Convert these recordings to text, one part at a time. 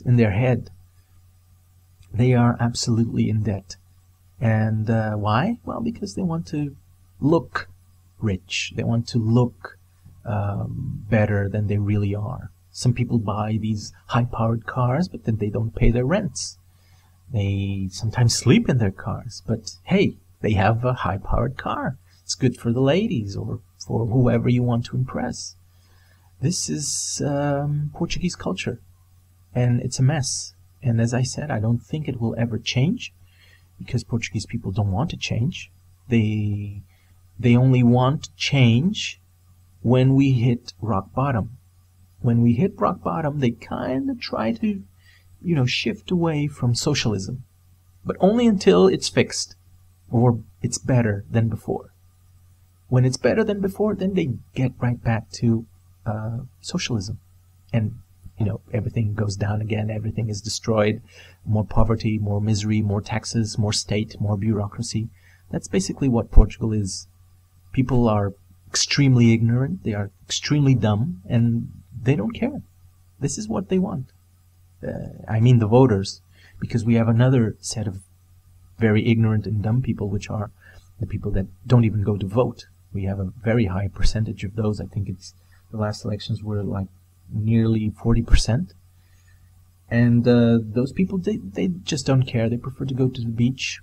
in their head. They are absolutely in debt. And why? Well, because they want to look rich. They want to look better than they really are. Some people buy these high-powered cars, but then they don't pay their rents. They sometimes sleep in their cars, but hey, they have a high-powered car. It's good for the ladies or for whoever you want to impress. This is Portuguese culture, and it's a mess. And as I said, I don't think it will ever change, because Portuguese people don't want to change. They only want change when we hit rock bottom. When we hit rock bottom, they kind of try to, shift away from socialism, but only until it's fixed or it's better than before. When it's better than before, then they get right back to socialism, and everything goes down again. Everything is destroyed. More poverty, more misery, more taxes, more state, more bureaucracy. That's basically what Portugal is. People are extremely ignorant. They are extremely dumb, and they don't care. This is what they want. I mean the voters, because we have another set of very ignorant and dumb people, which are the people that don't even go to vote. We have a very high percentage of those. I think the last elections were like nearly 40%. And those people, they just don't care. They prefer to go to the beach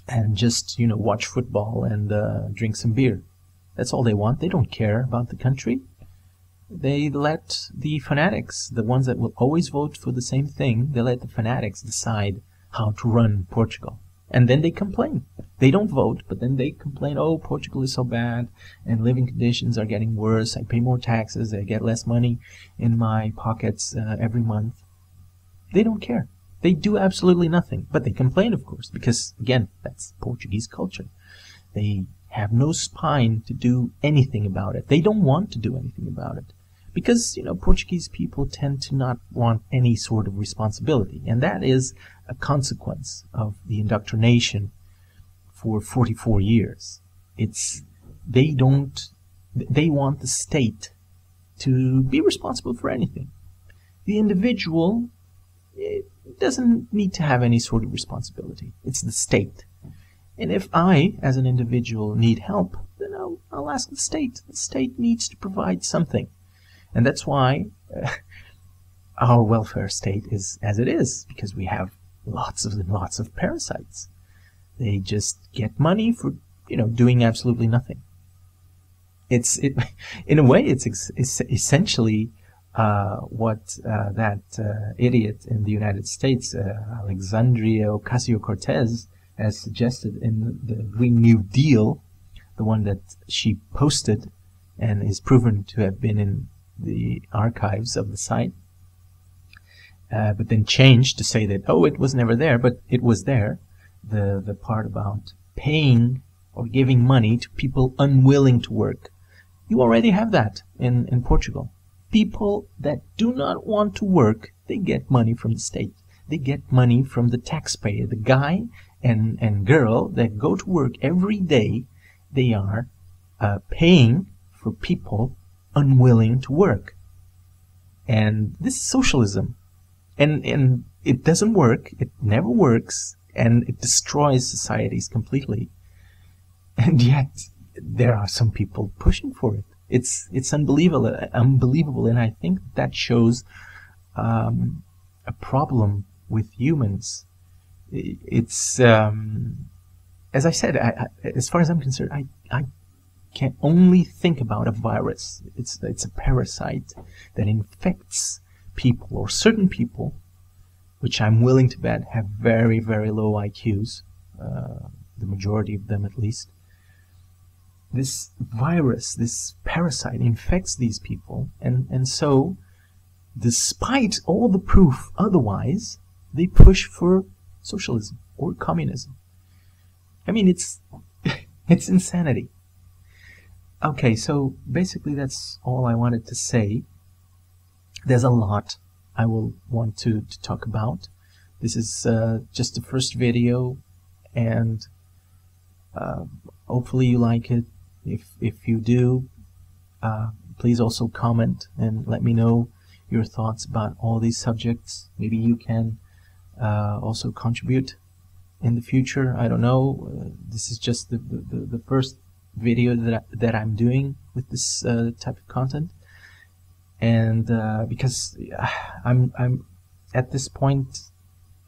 and just, watch football and drink some beer. That's all they want. They don't care about the country. They let the fanatics, the ones that will always vote for the same thing, they let the fanatics decide how to run Portugal. And then they complain. They don't vote, but then they complain, oh, Portugal is so bad, and living conditions are getting worse, I pay more taxes, I get less money in my pockets every month. They don't care. They do absolutely nothing. But they complain, of course, because, again, that's Portuguese culture. They have no spine to do anything about it. They don't want to do anything about it. Because, Portuguese people tend to not want any sort of responsibility. And that is a consequence of the indoctrination for 44 years. They want the state to be responsible for anything. The individual doesn't need to have any sort of responsibility. It's the state. And if I, as an individual, need help, then I'll ask the state. The state needs to provide something. And that's why our welfare state is as it is, because we have lots of parasites. They just get money for, doing absolutely nothing. In a way, it's essentially what that idiot in the United States, Alexandria Ocasio-Cortez, has suggested in the Green New Deal, the one that she posted and is proven to have been in the archives of the site, but then changed to say that, oh, it was never there, but it was there. The part about paying or giving money to people unwilling to work. You already have that in Portugal. People that do not want to work, they get money from the state. They get money from the taxpayer. The guy and girl that go to work every day, they are paying for people unwilling to work. And this is socialism. And it doesn't work. It never works. And it destroys societies completely. And yet, there are some people pushing for it. It's unbelievable. And I think that shows a problem with humans. It's, as I said, as far as I'm concerned, I can only think about a virus. It's a parasite that infects people, or certain people, which I'm willing to bet have very, very low IQs, the majority of them at least. This virus, this parasite infects these people, and so, despite all the proof otherwise, they push for socialism or communism. I mean, it's insanity. Okay, so basically that's all I wanted to say. There's a lot I will want to talk about. This is just the first video, and hopefully you like it. If you do, please also comment and let me know your thoughts about all these subjects. Maybe you can also contribute in the future. I don't know. This is just the first video that I'm doing with this type of content, and because I'm at this point,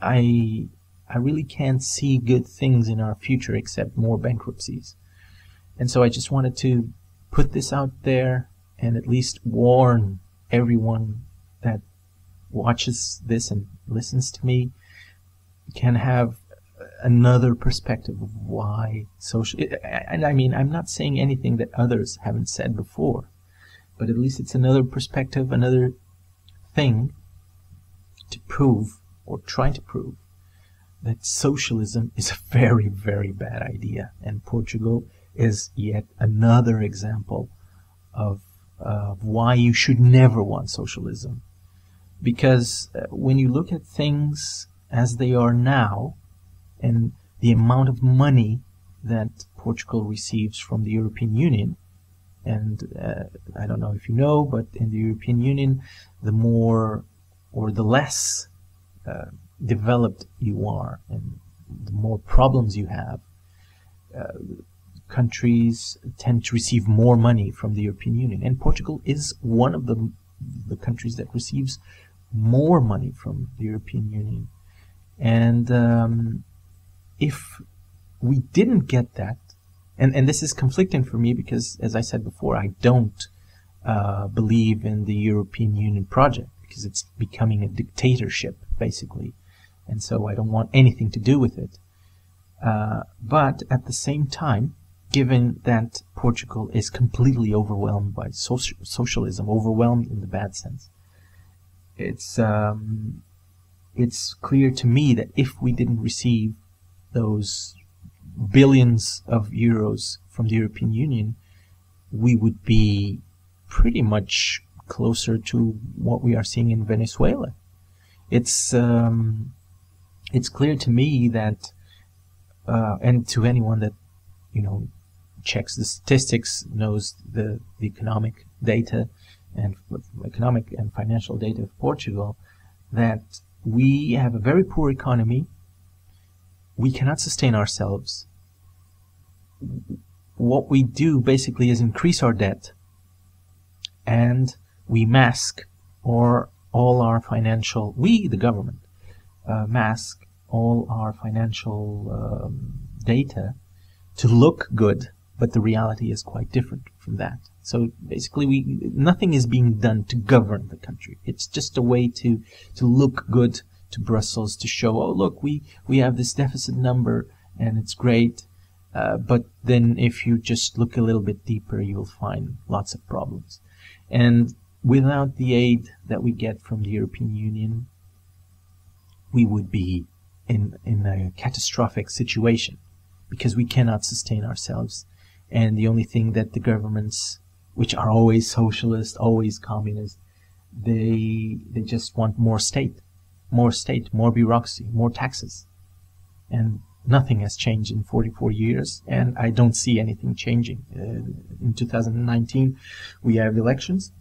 I really can't see good things in our future except more bankruptcies. And so I just wanted to put this out there and at least warn everyone that watches this and listens to me can have another perspective of why social... And I mean, I'm not saying anything that others haven't said before, but at least it's another perspective, another thing to prove, or try to prove, that socialism is a very, very bad idea. And Portugal is yet another example of why you should never want socialism. Because when you look at things as they are now, and the amount of money that Portugal receives from the European Union, and I don't know if you know, but in the European Union, the more or the less developed you are, and the more problems you have, countries tend to receive more money from the European Union. And Portugal is one of the countries that receives more money from the European Union. And if we didn't get that, and this is conflicting for me because, as I said before, I don't believe in the European Union project, because it's becoming a dictatorship, basically. And so I don't want anything to do with it. But at the same time, given that Portugal is completely overwhelmed by socialism, overwhelmed in the bad sense, it's clear to me that if we didn't receive those billions of euros from the European Union, we would be pretty much closer to what we are seeing in Venezuela. It's clear to me that, and to anyone that, you know, checks the statistics, knows the economic data and economic and financial data of Portugal, that we have a very poor economy. We cannot sustain ourselves. What we do basically is increase our debt, and we mask all our financial, we, the government, mask all our financial data to look good, but the reality is quite different from that. So basically, nothing is being done to govern the country. It's just a way to look good to Brussels, to show, oh look, we have this deficit number and it's great. But then if you just look a little bit deeper, you'll find lots of problems. And without the aid that we get from the European Union, we would be in a catastrophic situation, because we cannot sustain ourselves. And the only thing that the governments, which are always socialist, always communist, they just want more state, more bureaucracy, more taxes. And nothing has changed in 44 years, and I don't see anything changing. In 2019, we have elections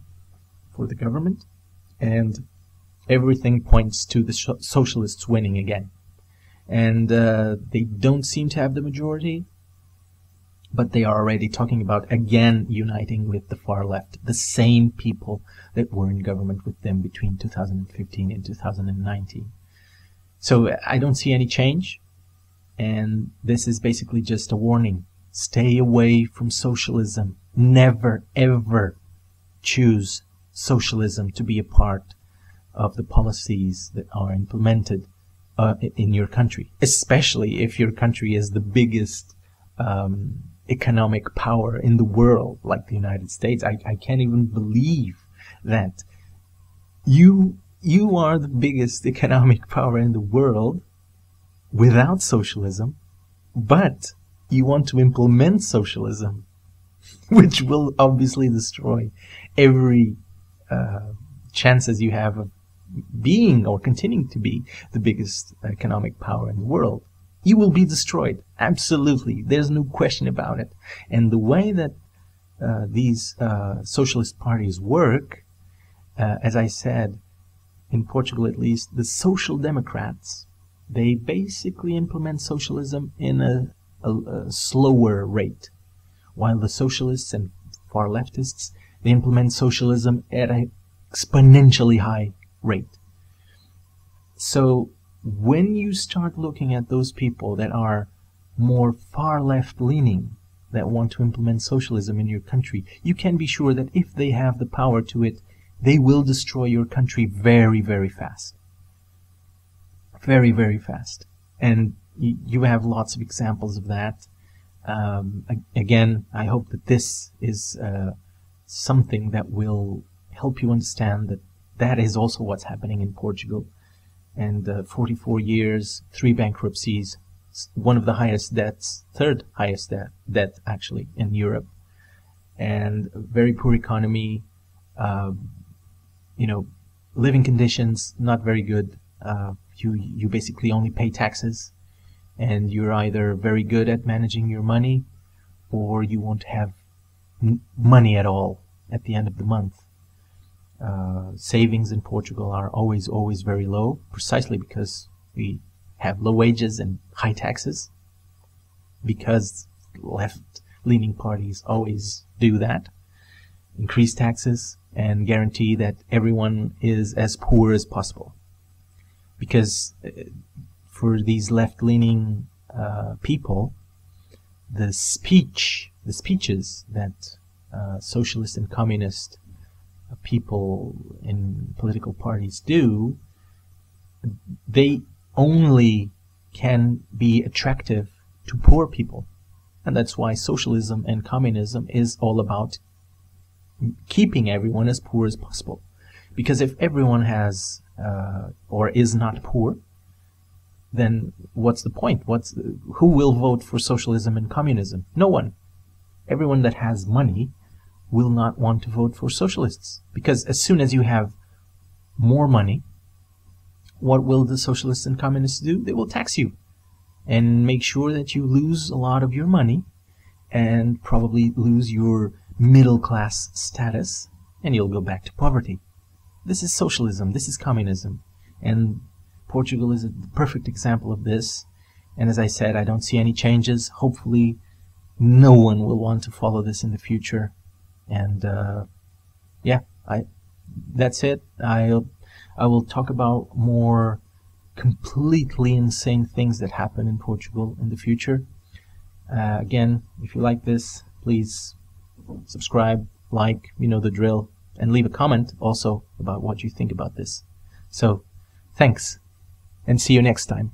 for the government, and everything points to the socialists winning again. And they don't seem to have the majority, but they are already talking about again uniting with the far left, the same people that were in government with them between 2015 and 2019. So I don't see any change, and this is basically just a warning. Stay away from socialism. Never, ever choose socialism to be a part of the policies that are implemented in your country, especially if your country is the biggest economic power in the world, like the United States. I can't even believe that you are the biggest economic power in the world without socialism, but you want to implement socialism, which will obviously destroy every chances you have of being or continuing to be the biggest economic power in the world. You will be destroyed. Absolutely. There's no question about it. And the way that these socialist parties work, as I said, in Portugal at least, the Social Democrats, they basically implement socialism in a slower rate, while the socialists and far leftists, they implement socialism at an exponentially high rate. So when you start looking at those people that are more far left leaning, that want to implement socialism in your country, you can be sure that if they have the power to it, they will destroy your country very, very fast. Very, very fast. And you have lots of examples of that. Again, I hope that this is something that will help you understand that that is also what's happening in Portugal. And 44 years, 3 bankruptcies, one of the highest debts, third highest debt actually in Europe, and very poor economy, living conditions not very good. You basically only pay taxes, and you're either very good at managing your money, or you won't have money at all at the end of the month. Savings in Portugal are always very low, precisely because we have low wages and high taxes, because left-leaning parties always do that, increase taxes and guarantee that everyone is as poor as possible. Because for these left-leaning people, the speeches that socialist and communist people in political parties do, they only can be attractive to poor people. And that's why socialism and communism is all about keeping everyone as poor as possible. Because if everyone has or is not poor, then what's the point? Who will vote for socialism and communism? No one. Everyone that has money will not want to vote for socialists. Because as soon as you have more money, what will the socialists and communists do? They will tax you and make sure that you lose a lot of your money and probably lose your middle class status, and you'll go back to poverty. This is socialism, this is communism, and Portugal is a perfect example of this. And as I said, I don't see any changes. Hopefully no one will want to follow this in the future. And that's it. I will talk about more completely insane things that happen in Portugal in the future. Again, if you like this, please subscribe, like, you know the drill, and leave a comment also about what you think about this. So, thanks, and see you next time.